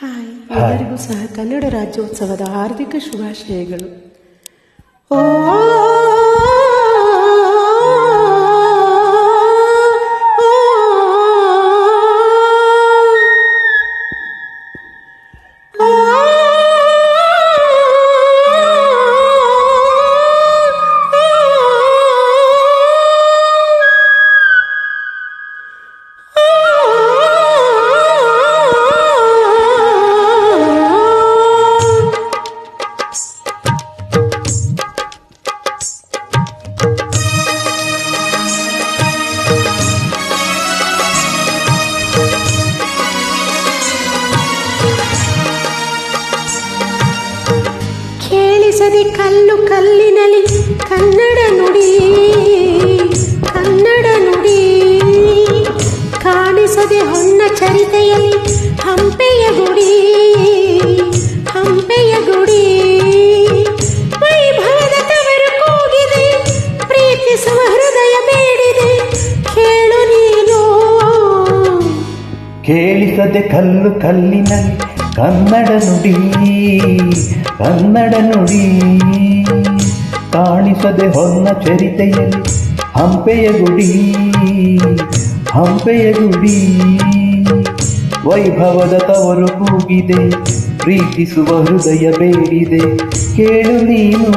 Hi, ಎಲ್ಲರಿಗೂ ಸಹ ಕನ್ನಡ ರಾಜ್ಯೋತ್ಸವದ ಹಾರ್ದಿಕ ಶುಭಾಶಯಗಳು. ಓ ಕೇಳಿಸದೆ ಕಲ್ಲು ಕಲ್ಲಿನಲ್ಲಿ ಕನ್ನಡ ನುಡಿ, ಕನ್ನಡ ನುಡಿ ಕಾಣಿಸದೆ ಹೊನ್ನ ಚರಿತೆಯಲ್ಲಿ ಹಂಪೆಯ ಗುಡಿ, ಹಂಪೆಯ ಗುಡಿ ವೈಭವದ ತವರು ಕೂಗಿದೆ, ಪ್ರೀತಿಸುವ ಹೃದಯ ಬೇಡಿದೆ, ಕೇಳು ನೀನು. ಕೇಳಿಸದೆ ಕಲ್ಲು ಕಲ್ಲಿನಲ್ಲಿ ಕನ್ನಡ ನುಡಿ, ಕನ್ನಡ ನುಡಿ ಕಾಣಿಸದೆ ಹೊನ್ನ ಚರಿತೆಯಲ್ಲಿ ಹಂಪೆಯ ಗುಡಿ, ಹಂಪೆಯ ಗುಡಿ ವೈಭವದ ತವರು ಕೂಗಿದೆ, ಪ್ರೀತಿಸುವ ಹೃದಯ ಬೇಡಿದೆ, ಕೇಳು ನೀನು.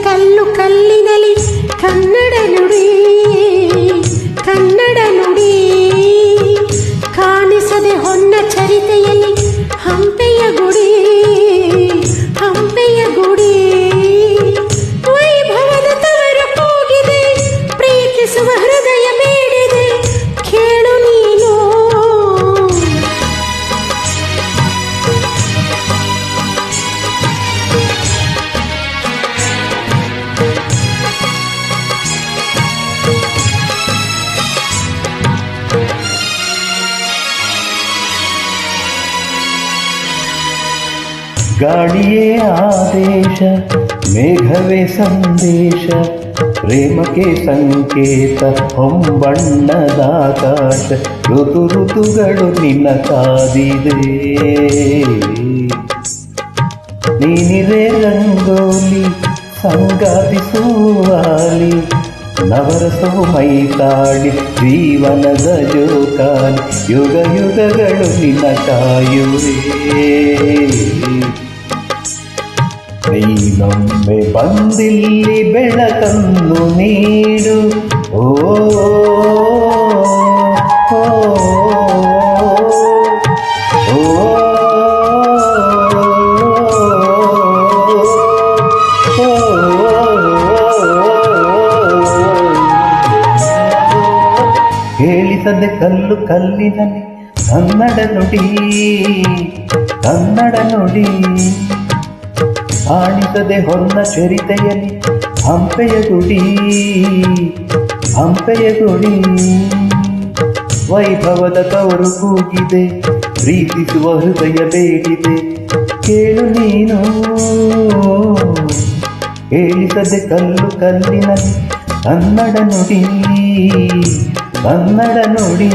ಕಲ್ಲು ಕಲ್ಲಿನಲ್ಲಿ ಕನ್ನಡ ನುಡಿ, ಕನ್ನಡ ನುಡಿ ಕಾಣಿಸದೆ ಹೊನ್ನ ಚರಿತೆಯಲ್ಲಿ ಹಂಪೆಯ ಗುಡಿ, ಹಂಪೆಯ ಗುಡಿ ವೈಭವದ ತವರು ಕೂಗಿದೆ, ಪ್ರೀತಿಸುವ ಹೃದಯ ಬೇಡಿದೆ, ಕೇಳು ನೀನು. ಗಾಳಿಯೇ ಆದೇಶ, ಮೇಘವೇ ಸಂದೇಶ, ಪ್ರೇಮಕ್ಕೆ ಸಂಕೇತ ಹೊಂಬಣ್ಣದಾಕಾಶ, ಋತು ಋತುಗಳು ನಿನ್ನ ಕಾದಿದೆ, ನೀನಿರೇ ರಂಗೋಲಿ ಸಂಗಾತಿಸುವಾಲಿ, ನವರಸೋ ಮೈತಾಳಿ ಜೀವನದ ಜೋಕಾಲಿ, ಯುಗ ಯುಗಗಳು ನಿನ್ನ ಕಾಯುವೆ, ನೀನೊಮ್ಮೆ ಬಂದಿಲ್ಲಿ ಬೆಳಕನ್ನು ನೀಡು. ಓ ಓ ಓ ಕೇಳಿಸದೆ ಕಲ್ಲು ಕಲ್ಲಿನಲ್ಲಿ ಕನ್ನಡ ನುಡಿ, ಕನ್ನಡ ನುಡಿ ಕಾಣಿಸದೆ ಹೊನ್ನ ಚರಿತೆಯಲ್ಲಿ ಹಂಪೆಯ ಗುಡಿ, ಹಂಪೆಯ ಗುಡಿ ವೈಭವದ ತವರು ಕೂಗಿದೆ, ಪ್ರೀತಿಸುವ ಹೃದಯ ಬೇಡಿದೆ, ಕೇಳು ನೀನು. ಕೇಳಿಸದೆ ಕಲ್ಲು ಕಲ್ಲಿನಲ್ಲಿ ಕನ್ನಡ ನುಡಿ, ಕನ್ನಡ ನುಡಿ.